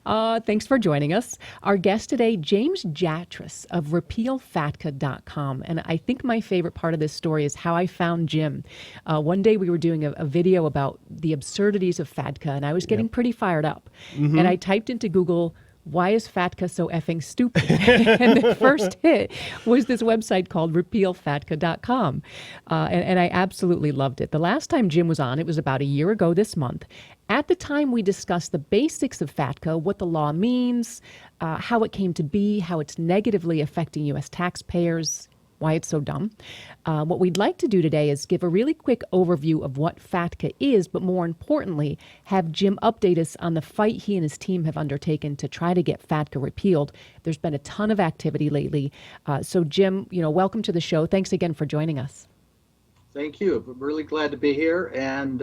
Thanks for joining us. Our guest today, James Jatras of repealfatca.com. And I think my favorite part of this story is how I found Jim. One day we were doing a video about the absurdities of FATCA, and I was getting pretty fired up. And I typed into Google, why is FATCA so effing stupid? And the first hit was this website called repealfatca.com. And I absolutely loved it. The last time Jim was on, it was about a year ago this month. At the time, we discussed the basics of FATCA, what the law means, how it came to be, how it's negatively affecting U.S. taxpayers, why it's so dumb. What we'd like to do today is give a really quick overview of what FATCA is, but more importantly, have Jim update us on the fight he and his team have undertaken to try to get FATCA repealed. There's been a ton of activity lately. So Jim, welcome to the show. Thanks again for joining us. Thank you. I'm really glad to be here. And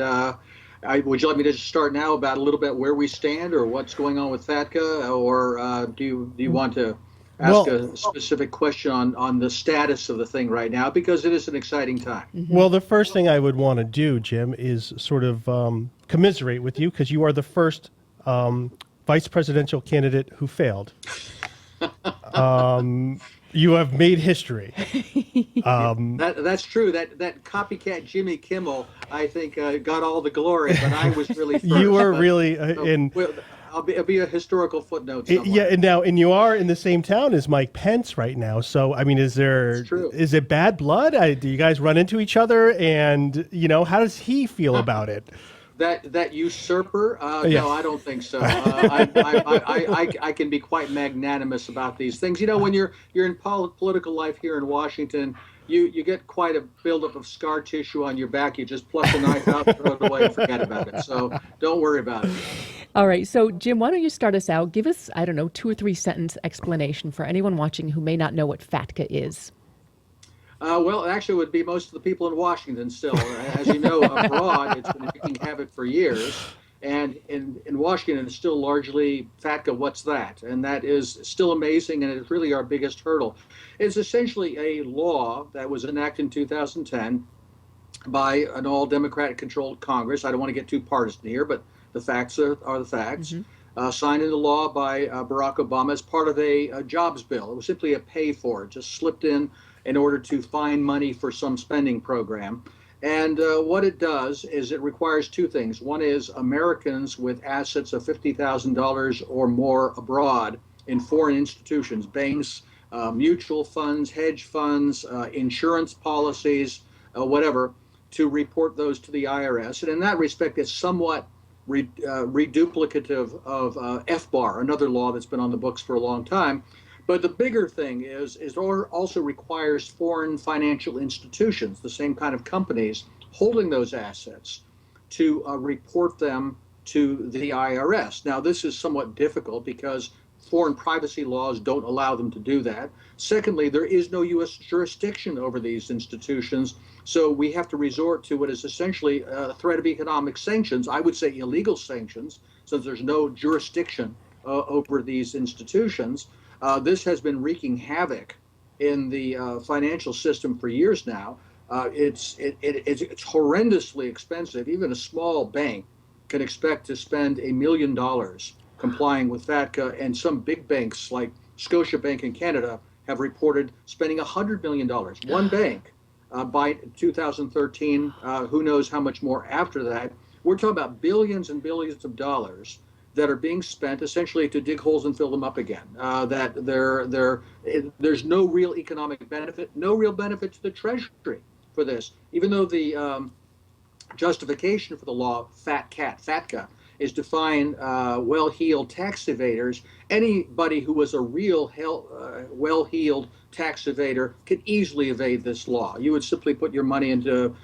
would you like me to just start now about a little bit where we stand or what's going on with FATCA, or do you want to ask a specific question on the status of the thing right now, because it is an exciting time? Well, the first thing I would want to do, Jim, is sort of commiserate with you, because you are the first vice presidential candidate who failed. You have made history. That's true. That copycat Jimmy Kimmel, I think, got all the glory, but I was really first. You were really in. I'll be a historical footnote somewhere. Yeah, and you are in the same town as Mike Pence right now. So, I mean, is it bad blood? Do you guys run into each other? And, how does he feel about it? That usurper? Yes. No, I don't think so. I can be quite magnanimous about these things. When you're in political life here in Washington, you get quite a buildup of scar tissue on your back. You just pluck the knife out, throw it away, and forget about it. So don't worry about it. All right. So, Jim, why don't you start us out? Give us, 2 or 3 sentence explanation for anyone watching who may not know what FATCA is. Well, actually, it would be most of the people in Washington still. As you know, abroad, it's been wreaking havoc for years. And in Washington, it's still largely FATCA, what's that? And that is still amazing, and it's really our biggest hurdle. It's essentially a law that was enacted in 2010 by an all-Democratic-controlled Congress. I don't want to get too partisan here, but the facts are the facts. Signed into law by Barack Obama as part of a jobs bill. It was simply a pay-for. It just slipped in order to find money for some spending program. And what it does is it requires 2 things. One is Americans with assets of $50,000 or more abroad in foreign institutions, banks, mutual funds, hedge funds, insurance policies, whatever, to report those to the IRS. And in that respect, it's somewhat reduplicative of FBAR, another law that's been on the books for a long time. But the bigger thing is it also requires foreign financial institutions, the same kind of companies holding those assets, to report them to the IRS. Now, this is somewhat difficult because foreign privacy laws don't allow them to do that. Secondly, there is no U.S. jurisdiction over these institutions, so we have to resort to what is essentially a threat of economic sanctions. I would say illegal sanctions, since there's no jurisdiction over these institutions. This has been wreaking havoc in the financial system for years now. It's horrendously expensive. Even a small bank can expect to spend $1 million complying with FATCA, and some big banks like Scotiabank in Canada have reported spending $100 million. One bank by 2013. Who knows how much more after that? We're talking about billions and billions of dollars that are being spent essentially to dig holes and fill them up again. There's no real economic benefit, no real benefit to the Treasury for this, even though the justification for the law, FATCA, is to find well-heeled tax evaders. Anybody who was a real well-heeled tax evader could easily evade this law. You would simply put your money into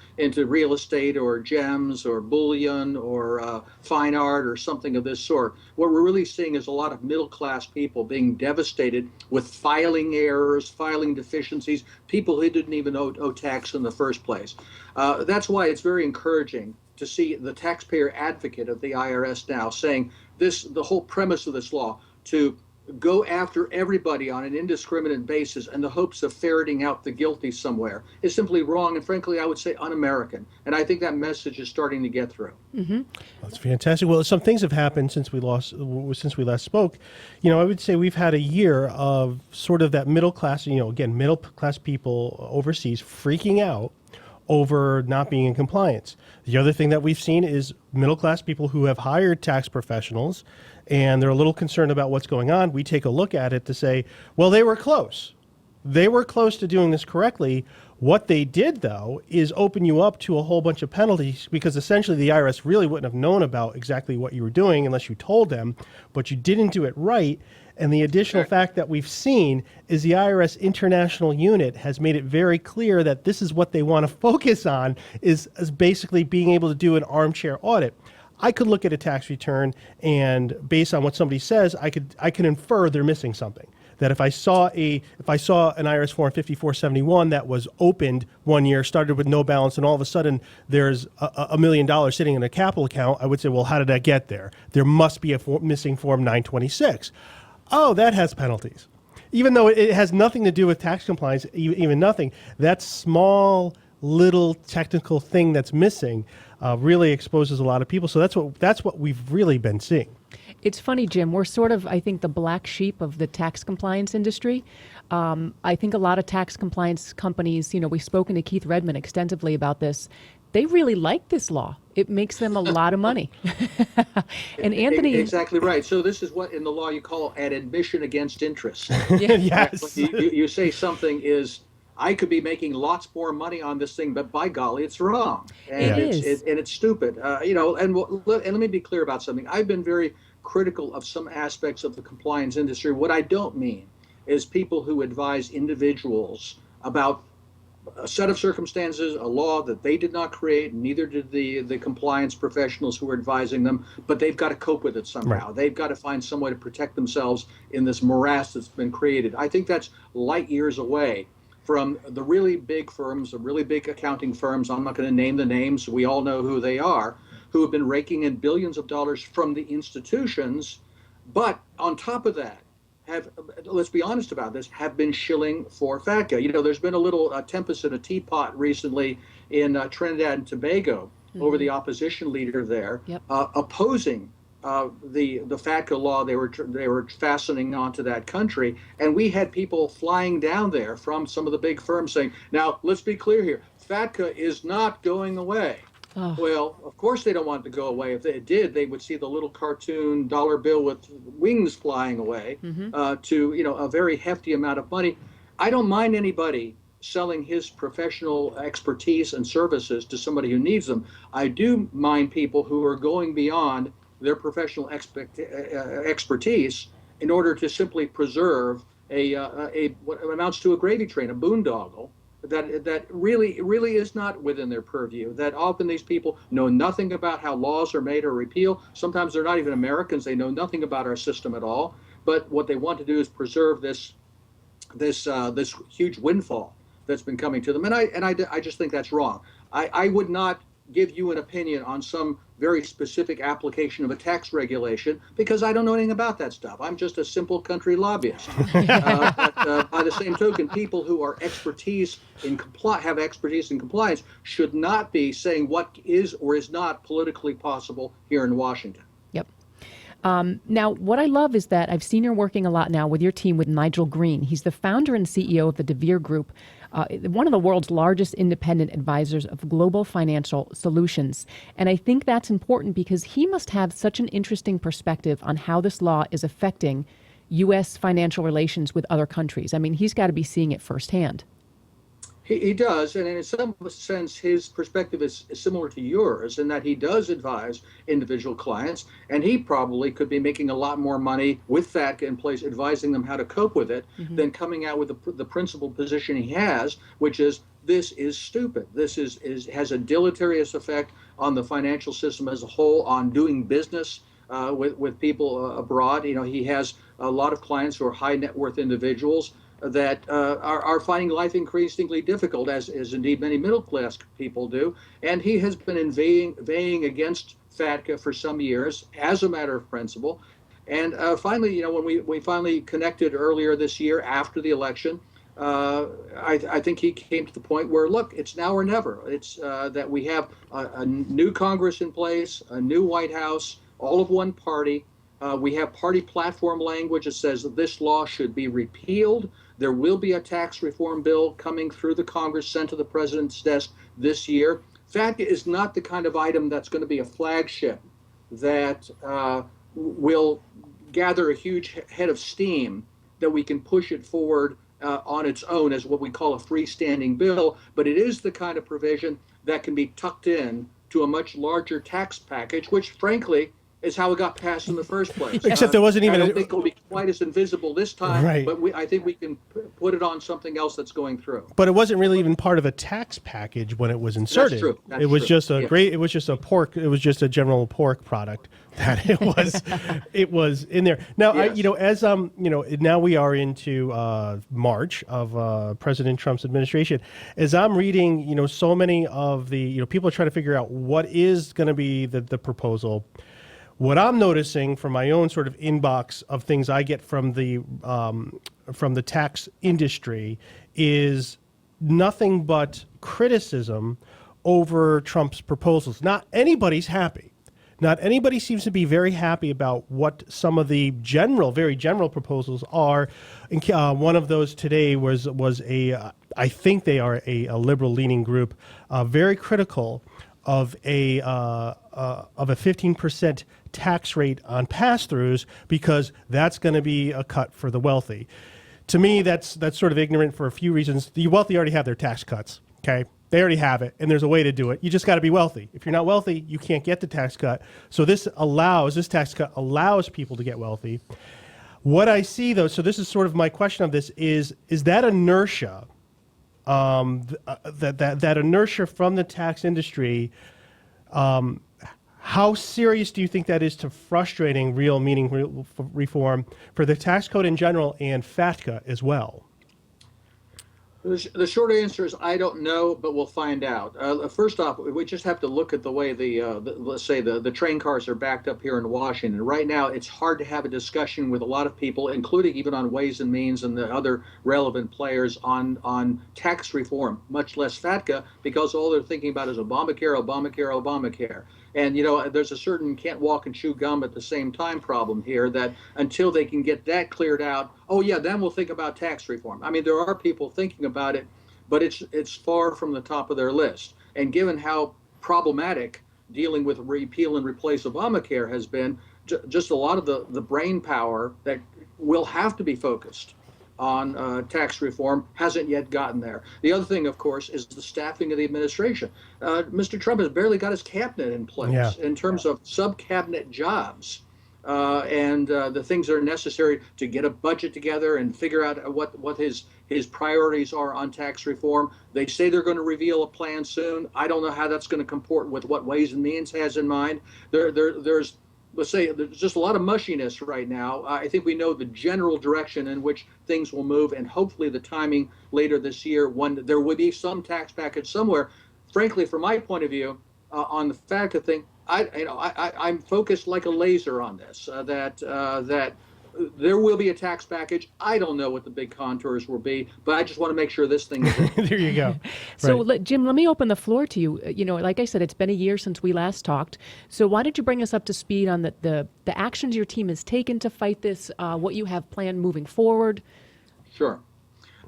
real estate or gems or bullion or fine art or something of this sort. What we're really seeing is a lot of middle-class people being devastated with filing errors, filing deficiencies, people who didn't even owe tax in the first place. That's why it's very encouraging to see the taxpayer advocate of the IRS now saying the whole premise of this law, to go after everybody on an indiscriminate basis in the hopes of ferreting out the guilty somewhere is simply wrong and, frankly, I would say un-American. And I think that message is starting to get through. That's fantastic. Well, some things have happened since we last spoke. I would say we've had a year of sort of that middle class, again, middle class people overseas freaking out over not being in compliance. The other thing that we've seen is middle class people who have hired tax professionals and they're a little concerned about what's going on. We take a look at it to say, well, they were close. They were close to doing this correctly. What they did, though, is open you up to a whole bunch of penalties because essentially the IRS really wouldn't have known about exactly what you were doing unless you told them, but you didn't do it right. And the additional fact that we've seen is the IRS International Unit has made it very clear that this is what they want to focus on is basically being able to do an armchair audit. I could look at a tax return and based on what somebody says, I can infer they're missing something. That if I saw an IRS form 5471 that was opened one year, started with no balance, and all of a sudden there's $1 million sitting in a capital account, I would say, well, how did that get there? There must be a missing form 926. Oh, that has penalties. Even though it has nothing to do with tax compliance, even nothing, that small little technical thing that's missing really exposes a lot of people. So that's what we've really been seeing. It's funny, Jim. We're sort of, I think, the black sheep of the tax compliance industry. I think a lot of tax compliance companies, we've spoken to Keith Redmond extensively about this. They really like this law. It makes them a lot of money. And Anthony... Exactly right. So this is what in the law you call an admission against interest. Yes. You say something is, I could be making lots more money on this thing, but by golly, it's wrong. And it's stupid. And let me be clear about something. I've been very critical of some aspects of the compliance industry. What I don't mean is people who advise individuals about a set of circumstances, a law that they did not create, neither did the compliance professionals who were advising them, but they've got to cope with it somehow. Right. They've got to find some way to protect themselves in this morass that's been created. I think that's light years away from the really big firms, the really big accounting firms. I'm not going to name the names. We all know who they are, who have been raking in billions of dollars from the institutions, but on top of that, let's be honest about this, have been shilling for FATCA. There's been a little tempest in a teapot recently in Trinidad and Tobago over the opposition leader there, opposing the FATCA law they were fastening onto that country. And we had people flying down there from some of the big firms saying, now, let's be clear here, FATCA is not going away. Oh. Well, of course they don't want it to go away. If they did, they would see the little cartoon dollar bill with wings flying away to a very hefty amount of money. I don't mind anybody selling his professional expertise and services to somebody who needs them. I do mind people who are going beyond their professional expertise in order to simply preserve what amounts to a gravy train, a boondoggle. That really is not within their purview. That often these people know nothing about how laws are made or repealed. Sometimes they're not even Americans. They know nothing about our system at all. But what they want to do is preserve this huge windfall that's been coming to them. And I just think that's wrong. I would not give you an opinion on some very specific application of a tax regulation because I don't know anything about that stuff. I'm just a simple country lobbyist. But by the same token, people who are have expertise in compliance should not be saying what is or is not politically possible here in Washington. Yep. Now, what I love is that I've seen you're working a lot now with your team with Nigel Green. He's the founder and CEO of the deVere Group, one of the world's largest independent advisors of global financial solutions. And I think that's important because he must have such an interesting perspective on how this law is affecting U.S. financial relations with other countries. I mean, he's got to be seeing it firsthand. He does, and in some sense, his perspective is similar to yours in that he does advise individual clients, and he probably could be making a lot more money with FATCA in place, advising them how to cope with it, than coming out with the principled position he has, which is this is stupid. This has a deleterious effect on the financial system as a whole, on doing business with people abroad. He has a lot of clients who are high net worth individuals that are finding life increasingly difficult, as indeed many middle-class people do. And he has been inveighing against FATCA for some years as a matter of principle. And finally, when we finally connected earlier this year after the election, I think he came to the point where, look, it's now or never. It's that we have a new Congress in place, a new White House, all of one party. We have party platform language that says that this law should be repealed. There will be a tax reform bill coming through the Congress, sent to the president's desk this year. FATCA is not the kind of item that's going to be a flagship that will gather a huge head of steam that we can push it forward on its own as what we call a freestanding bill, but it is the kind of provision that can be tucked in to a much larger tax package, which frankly is how it got passed in the first place. Except there wasn't even. I don't think it'll be quite as invisible this time, right. But I think we can put it on something else that's going through. But it wasn't really even part of a tax package when it was inserted. That's true. That's it was true. just a Yeah. It was just a pork. It was just a general pork product that it was. It was in there. Now, Yes. now we are into March of President Trump's administration. As I'm reading, so many of the people are trying to figure out what is going to be the proposal. What I'm noticing from my own sort of inbox of things I get from the tax industry is nothing but criticism over Trump's proposals. Not anybody's happy. Not anybody seems to be very happy about what some of the very general proposals are. And, one of those today was I think they are a liberal-leaning group, very critical of a 15% tax rate on pass-throughs because that's going to be a cut for the wealthy. To me, that's sort of ignorant for a few reasons. The wealthy already have their tax cuts. Okay, they already have it, and there's a way to do it. You just got to be wealthy. If you're not wealthy, you can't get the tax cut. So this tax cut allows people to get wealthy. What I see, though, so this is sort of my question of this is that inertia. That inertia from the tax industry, how serious do you think that is to frustrating real meaningful reform for the tax code in general and FATCA as well? The short answer is I don't know, but we'll find out. First off, we just have to look at the way let's say the train cars are backed up here in Washington. Right now, it's hard to have a discussion with a lot of people, including even on Ways and Means and the other relevant players on tax reform, much less FATCA, because all they're thinking about is Obamacare, Obamacare, Obamacare. And, there's a certain can't walk and chew gum at the same time problem here that until they can get that cleared out, then we'll think about tax reform. I mean, there are people thinking about it, but it's far from the top of their list. And given how problematic dealing with repeal and replace Obamacare has been, just a lot of the brain power that will have to be focused on tax reform hasn't yet gotten there. The other thing, of course, is the staffing of the administration. Mr. Trump has barely got his cabinet in place in terms of sub-cabinet jobs and the things that are necessary to get a budget together and figure out what his priorities are on tax reform. They say they're going to reveal a plan soon. I don't know how that's going to comport with what Ways and Means has in mind. There's let's say there's just a lot of mushiness right now. I think we know the general direction in which things will move, and hopefully the timing later this year when there will be some tax package somewhere. Frankly, from my point of view, on the FATCA thing, I'm focused like a laser on this. That there will be a tax package. I don't know what the big contours will be, but I just want to make sure this thing is There you go. So, Right. Jim, let me open the floor to you. Like I said, it's been a year since we last talked. So why don't you bring us up to speed on the actions your team has taken to fight this, what you have planned moving forward? Sure.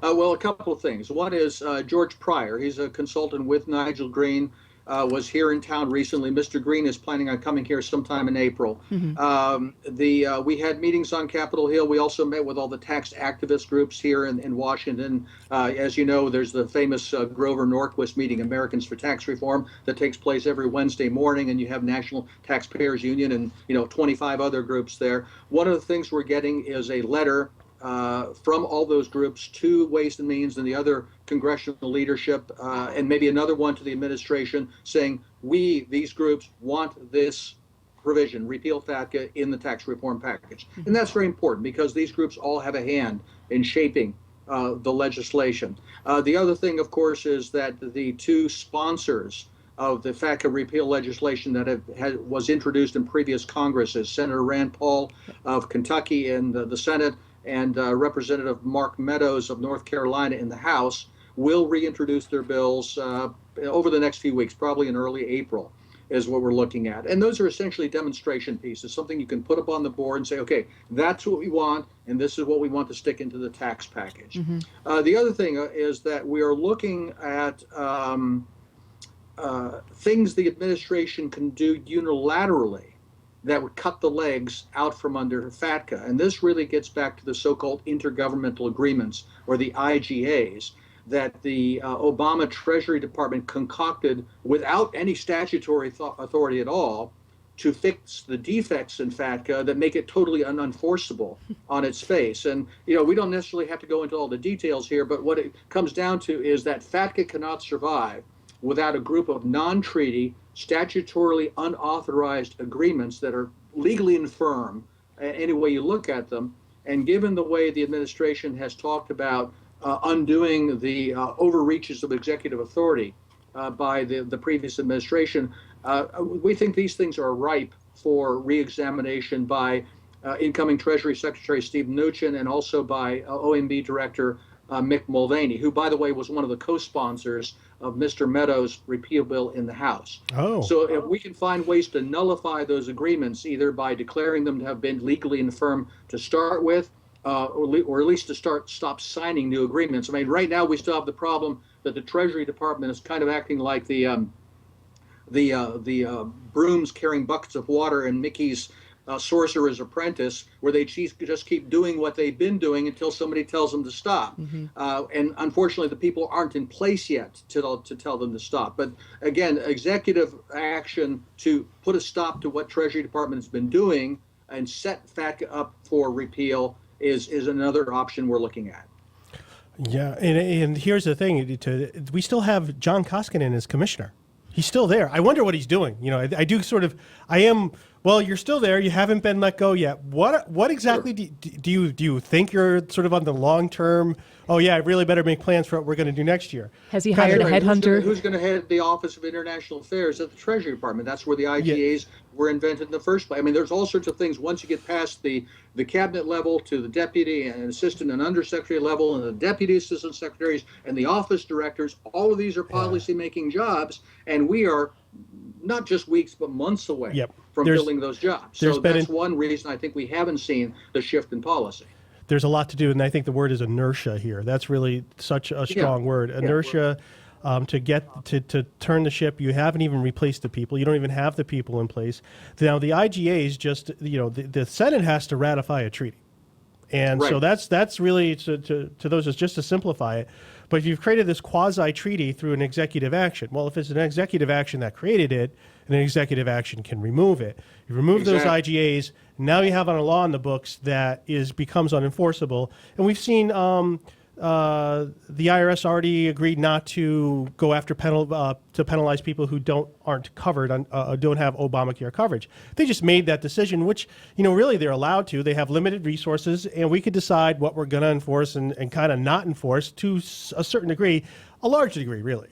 Well, a couple of things. One is George Pryor. He's a consultant with Nigel Green. Was here in town recently. Mr. Green is planning on coming here sometime in April. Mm-hmm. We had meetings on Capitol Hill. We also met with all the tax activist groups here in Washington. As you know, there's the famous Grover Norquist meeting, Americans for Tax Reform, that takes place every Wednesday morning, and you have National Taxpayers Union and 25 other groups there. One of the things we're getting is a letter from all those groups to Ways and Means and the other congressional leadership, and maybe another one to the administration, saying these groups want this provision, repeal FATCA, in the tax reform package. And that's very important because these groups all have a hand in shaping the legislation. The other thing, of course, is that the two sponsors of the FATCA repeal legislation that was introduced in previous Congresses. Senator Rand Paul of Kentucky in the Senate and Representative Mark Meadows of North Carolina in the House will reintroduce their bills over the next few weeks, probably in early April, is what we're looking at. And those are essentially demonstration pieces, something you can put up on the board and say, okay, that's what we want, and this is what we want to stick into the tax package. The other thing is that we are looking at things the administration can do unilaterally that would cut the legs out from under FATCA. And this really gets back to the so-called intergovernmental agreements, or the IGAs, that the Obama Treasury Department concocted without any statutory authority at all to fix the defects in FATCA that make it totally unenforceable on its face. And, we don't necessarily have to go into all the details here, but what it comes down to is that FATCA cannot survive without a group of non-treaty, statutorily unauthorized agreements that are legally infirm any way you look at them. And given the way the administration has talked about undoing the overreaches of executive authority by the previous administration, we think these things are ripe for re-examination by incoming Treasury Secretary Steve Mnuchin and also by OMB Director Mick Mulvaney, who, by the way, was one of the co-sponsors of Mr. Meadows' repeal bill in the House. So if we can find ways to nullify those agreements, either by declaring them to have been legally infirm to start with, or at least to stop signing new agreements. I mean, right now we still have the problem that the Treasury Department is kind of acting like the brooms carrying buckets of water in Mickey's Sorcerer's Apprentice, where they just keep doing what they've been doing until somebody tells them to stop. And unfortunately, the people aren't in place yet to tell them to stop. But again, executive action to put a stop to what Treasury Department has been doing and set FATCA up for repeal is another option we're looking at. Yeah, and here's the thing: we still have John Koskinen as commissioner. He's still there. I wonder what he's doing. I do sort of. I am. Well, you're still there. You haven't been let go yet. What exactly do you think you're sort of on the long term? Oh yeah, I really better make plans for what we're going to do next year. Has he hired a headhunter? Who's going to head the Office of International Affairs at the Treasury Department? That's where the IGAs were invented in the first place. I mean, there's all sorts of things. Once you get past the cabinet level to the deputy and assistant and undersecretary level and the deputy assistant secretaries and the office directors, all of these are policy-making jobs, and we are not just weeks but months away from filling those jobs. So that's one reason I think we haven't seen the shift in policy. There's a lot to do, and I think the word is inertia here. That's really such a strong word. Inertia, to turn the ship. You haven't even replaced the people. You don't even have the people in place. Now the IGAs just, the Senate has to ratify a treaty. And so that's really, to those, is just to simplify it. But if you've created this quasi-treaty through an executive action, well, if it's an executive action that created it, an executive action can remove it. You remove those IGAs, now you have on a law in the books that becomes unenforceable. And we've seen the IRS already agreed not to go after to penalize people who aren't covered don't have Obamacare coverage. They just made that decision, which really they're allowed to. They have limited resources, and we could decide what we're going to enforce and kind of not enforce to a certain degree, a large degree, really.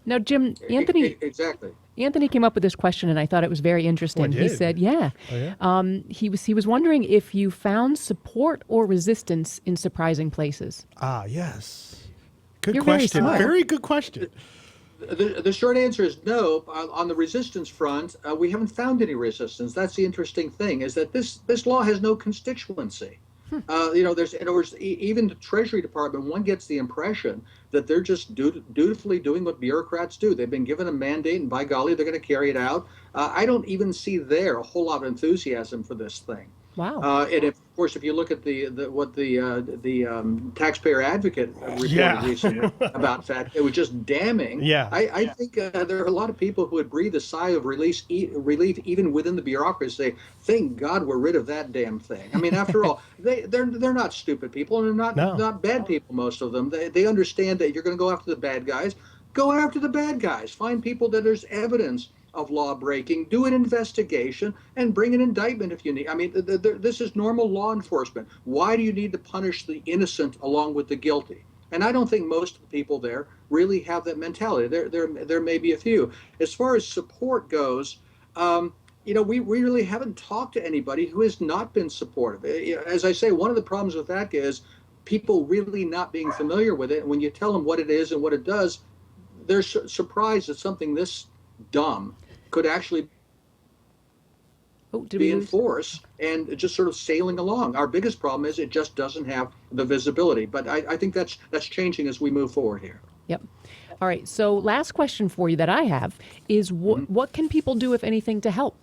Now, Jim, Anthony came up with this question, and I thought it was very interesting. He said, he was wondering if you found support or resistance in surprising places. Yes. Good You're question. Very smart. Very good question. The short answer is no. On the resistance front, we haven't found any resistance. That's the interesting thing, is that this law has no constituency. There's, in other words, even the Treasury Department, one gets the impression that they're just dutifully doing what bureaucrats do. They've been given a mandate, and by golly, they're going to carry it out. I don't even see there a whole lot of enthusiasm for this thing. Wow. And of course, if you look at what the taxpayer advocate reported recently about FATCA, it was just damning. I think there are a lot of people who would breathe a sigh of relief even within the bureaucracy, say, thank God we're rid of that damn thing. I mean, after all, they're not stupid people, and they're not bad people, most of them. They understand that you're going to go after the bad guys. Go after the bad guys. Find people that there's evidence of law breaking, do an investigation, and bring an indictment if you need. I mean, this is normal law enforcement. Why do you need to punish the innocent along with the guilty? And I don't think most of the people there really have that mentality. There may be a few. As far as support goes, we really haven't talked to anybody who has not been supportive. As I say, one of the problems with FATCA is people really not being familiar with it. And when you tell them what it is and what it does, they're surprised that something this dumb could actually be in force and just sort of sailing along. Our biggest problem is it just doesn't have the visibility. But I think that's changing as we move forward here. Yep. All right. So last question for you that I have is what can people do, if anything, to help?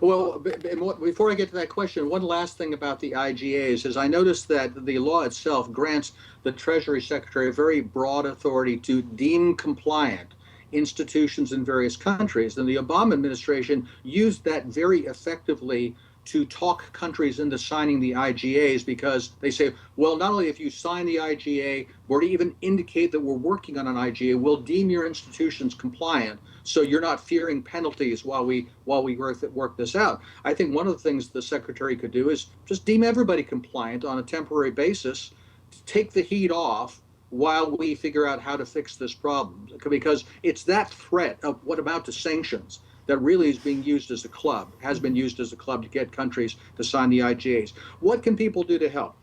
Well, before I get to that question, one last thing about the IGAs is I noticed that the law itself grants the Treasury Secretary a very broad authority to deem compliant institutions in various countries. And the Obama administration used that very effectively to talk countries into signing the IGAs, because they say, well, not only if you sign the IGA or to even indicate that we're working on an IGA, we'll deem your institutions compliant, so you're not fearing penalties while we work this out. I think one of the things the secretary could do is just deem everybody compliant on a temporary basis, to take the heat off while we figure out how to fix this problem, because it's that threat of what amount to sanctions that really is being used as a club, has been used as a club to get countries to sign the IGAs. What can people do to help?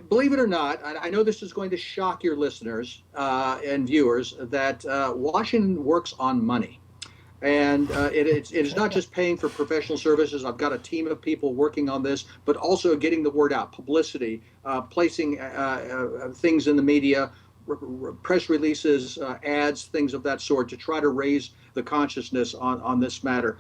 Believe it or not, I know this is going to shock your listeners and viewers, that Washington works on money. And it is not just paying for professional services. I've got a team of people working on this, but also getting the word out, publicity, placing things in the media, press releases, ads, things of that sort, to try to raise the consciousness on this matter.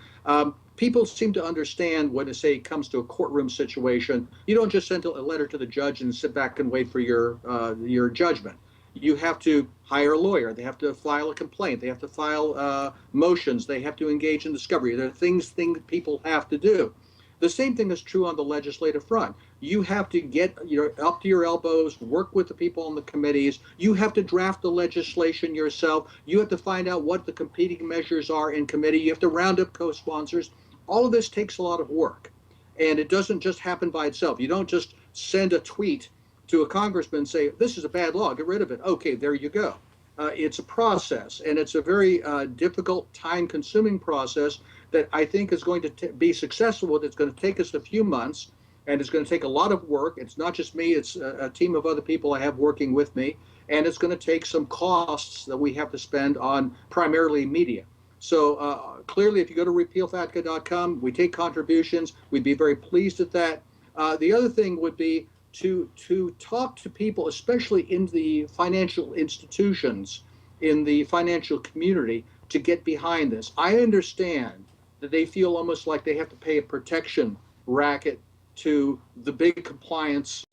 People seem to understand when, say, it comes to a courtroom situation, you don't just send a letter to the judge and sit back and wait for your judgment. You have to hire a lawyer. They have to file a complaint. They have to file motions. They have to engage in discovery. There are things people have to do. The same thing is true on the legislative front. You have to get up to your elbows, work with the people on the committees. You have to draft the legislation yourself. You have to find out what the competing measures are in committee. You have to round up co-sponsors. All of this takes a lot of work, and it doesn't just happen by itself. You don't just send a tweet to a congressman and say, this is a bad law, get rid of it. Okay, there you go. It's a process, and it's a very difficult, time-consuming process that I think is going to be successful. It's going to take us a few months, and it's going to take a lot of work. It's not just me, it's a team of other people I have working with me, and it's going to take some costs that we have to spend on primarily media. So clearly, if you go to repealfatca.com, we take contributions. We'd be very pleased at that. The other thing would be to talk to people, especially in the financial institutions, in the financial community, to get behind this. I understand that they feel almost like they have to pay a protection racket to the big compliance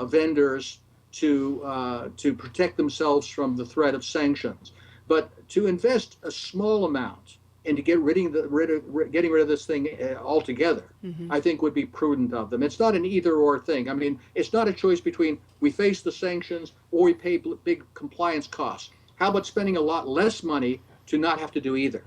vendors to protect themselves from the threat of sanctions. But to invest a small amount and to getting rid of this thing altogether, I think would be prudent of them. It's not an either-or thing. I mean, it's not a choice between we face the sanctions or we pay big compliance costs. How about spending a lot less money to not have to do either?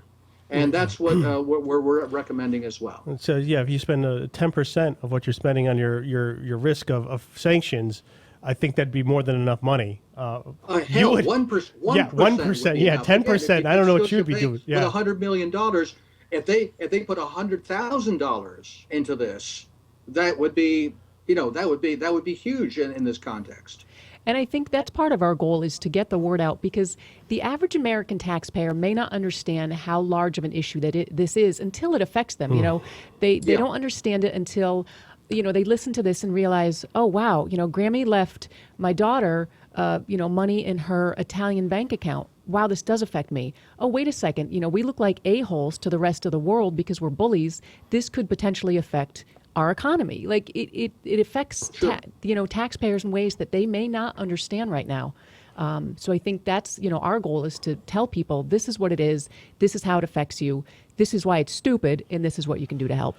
And that's what we're recommending as well. So yeah, if you spend 10% of what you're spending on your risk of sanctions, I think that'd be more than enough money. Hell, 1%. Yeah, 1%. Yeah, 10%. I don't know what you'd be doing. Yeah, with $100 million, if they put $100,000 into this, that would be huge in this context. And I think that's part of our goal, is to get the word out, because the average American taxpayer may not understand how large of an issue this is until it affects them. They don't understand it until they listen to this and realize, oh, wow, Grammy left my daughter, money in her Italian bank account. Wow, this does affect me. Oh, wait a second. We look like a-holes to the rest of the world because we're bullies. This could potentially affect our economy. Like it affects, taxpayers in ways that they may not understand right now. So I think that's, our goal is to tell people, this is what it is. This is how it affects you. This is why it's stupid. And this is what you can do to help.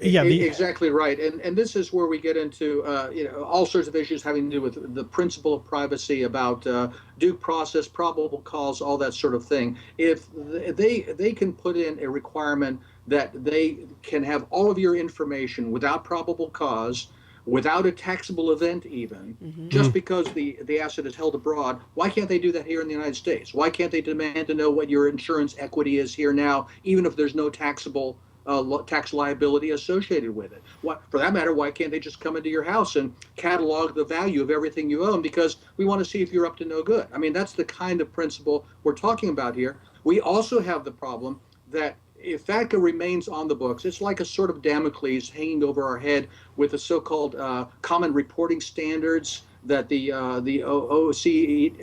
Yeah, exactly right. And this is where we get into all sorts of issues having to do with the principle of privacy, about due process, probable cause, all that sort of thing. If they can put in a requirement that they can have all of your information without probable cause, without a taxable event even, just because the asset is held abroad. Why can't they do that here in the United States? Why can't they demand to know what your insurance equity is here now, even if there's no taxable tax liability associated with it? For that matter, why can't they just come into your house and catalog the value of everything you own, because we want to see if you're up to no good? I mean, that's the kind of principle we're talking about here. We also have the problem that if FATCA remains on the books, it's like a sort of Damocles hanging over our head with the so-called common reporting standards that the OECD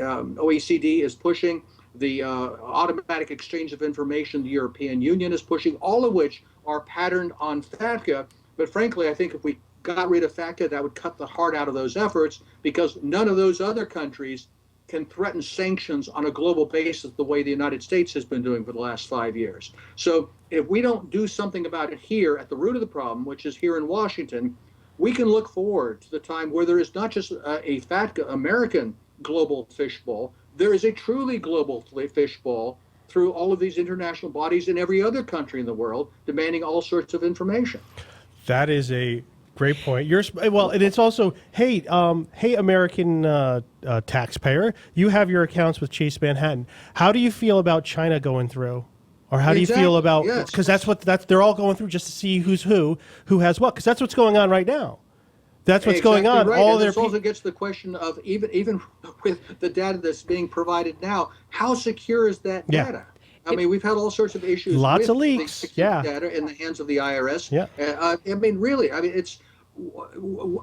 is pushing, the automatic exchange of information the European Union is pushing, all of which are patterned on FATCA. But frankly, I think if we got rid of FATCA, that would cut the heart out of those efforts, because none of those other countries can threaten sanctions on a global basis the way the United States has been doing for the last 5 years. So if we don't do something about it here at the root of the problem, which is here in Washington, we can look forward to the time where there is not just a FATCA American global fishbowl, there is a truly global fishbowl through all of these international bodies in every other country in the world demanding all sorts of information. That is a great point. Well, and it's also, hey, American taxpayer, you have your accounts with Chase Manhattan. How do you feel about China going through? Or how do you feel about, because they're all going through just to see who has what, because that's what's going on right now. That's what's going on. Right. All this also gets to the question of, even with the data that's being provided now, how secure is that data? I mean, we've had all sorts of issues. Lots of with leaks. The data in the hands of the IRS. I mean, really, I mean,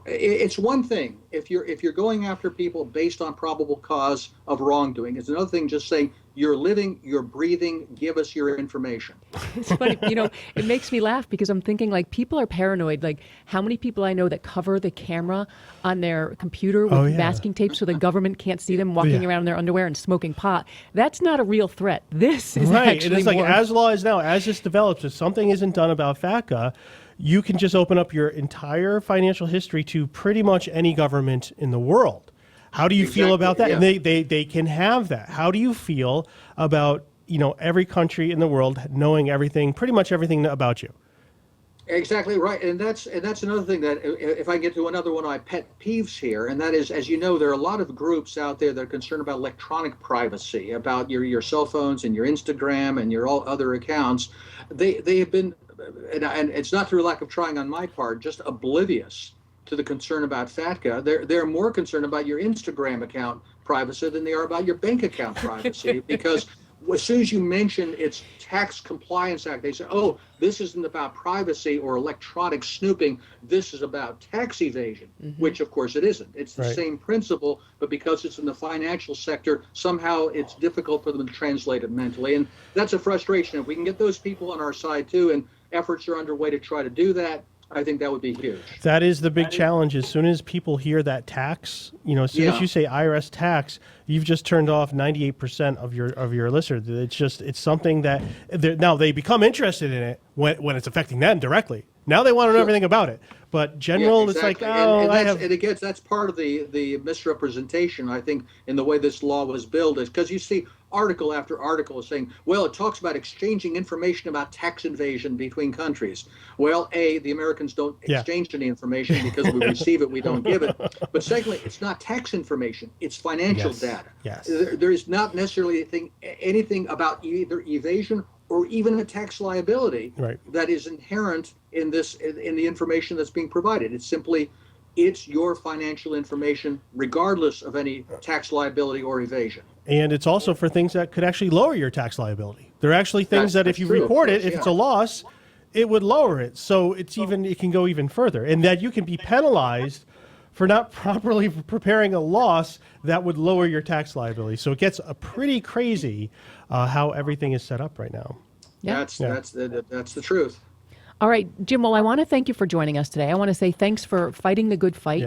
it's one thing if you're going after people based on probable cause of wrongdoing. It's another thing just saying you're living, you're breathing, give us your information. It's funny, it makes me laugh because I'm thinking, like, people are paranoid. Like, how many people I know that cover the camera on their computer with masking tape so the government can't see them walking around in their underwear and smoking pot? That's not a real threat. This is actually and it's like, more... as law is now, as this develops, if something isn't done about FATCA, you can just open up your entire financial history to pretty much any government in the world. How do you feel about that? And they can have that. How do you feel about, every country in the world knowing everything, pretty much everything about you? Exactly right, and that's another thing that, if I get to another one of my pet peeves here, and that is, as you know, there are a lot of groups out there that are concerned about electronic privacy, about your cell phones and your Instagram and your all other accounts. They have been, and it's not through lack of trying on my part, just oblivious to the concern about FATCA. They're more concerned about your Instagram account privacy than they are about your bank account privacy, because as soon as you mention its Tax Compliance Act, they say, oh, this isn't about privacy or electronic snooping. This is about tax evasion, which, of course, it isn't. It's the same principle, but because it's in the financial sector, somehow it's difficult for them to translate it mentally. And that's a frustration. If we can get those people on our side, too, and efforts are underway to try to do that, I think that would be huge. That is the big challenge. As soon as people hear that tax, as soon as you say IRS tax, you've just turned off 98% of your listeners. It's something that now they become interested in it when it's affecting them directly. Now they want to know everything about it. But general, it's like, that's part of the misrepresentation, I think, in the way this law was built, is because you see article after article is saying, well, it talks about exchanging information about tax evasion between countries. Well, the Americans don't exchange any information because we receive it, we don't give it. But secondly, it's not tax information, it's financial data. There is not necessarily anything about either evasion or even a tax liability that is inherent in the information that's being provided. It's simply, it's your financial information regardless of any tax liability or evasion. And it's also for things that could actually lower your tax liability. There are actually things that if you report it, if it's a loss, it would lower it. So it can go even further, and that you can be penalized for not properly preparing a loss that would lower your tax liability. So it gets pretty crazy how everything is set up right now. That's the truth. All right, Jim, well, I want to thank you for joining us today. I want to say thanks for fighting the good fight.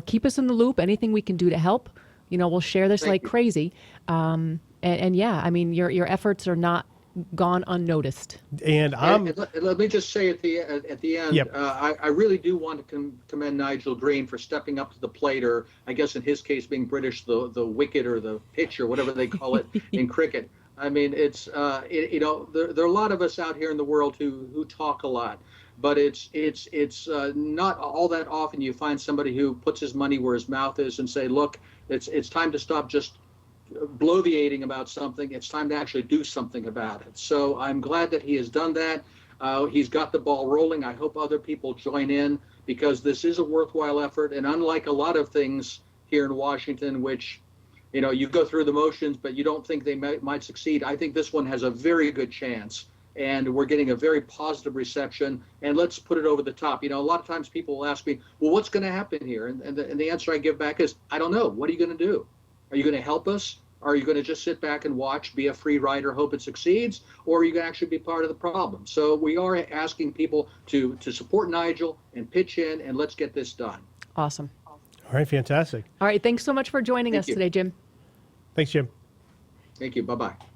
Keep us in the loop. Anything we can do to help, we'll share this like crazy. And I mean, your efforts are not gone unnoticed. And let me just say at the end, I really do want to commend Nigel Green for stepping up to the plate, or I guess in his case being British, the wicket or the pitch or whatever they call it in cricket. I mean, it's there are a lot of us out here in the world who talk a lot, but it's not all that often you find somebody who puts his money where his mouth is and say, look, it's time to stop just bloviating about something. It's time to actually do something about it. So I'm glad that he has done that. He's got the ball rolling. I hope other people join in, because this is a worthwhile effort. And unlike a lot of things here in Washington, which, you know, you go through the motions, but you don't think they might succeed, I think this one has a very good chance. And we're getting a very positive reception. And let's put it over the top. You know, a lot of times people will ask me, well, what's going to happen here? And the answer I give back is, I don't know. What are you going to do? Are you going to help us? Are you going to just sit back and watch, be a free rider, hope it succeeds? Or are you going to actually be part of the problem? So we are asking people to support Nigel and pitch in, and let's get this done. Awesome. All right, fantastic. All right. Thanks so much for joining us you. today, Jim. Thanks, Jim. Thank you. Bye-bye.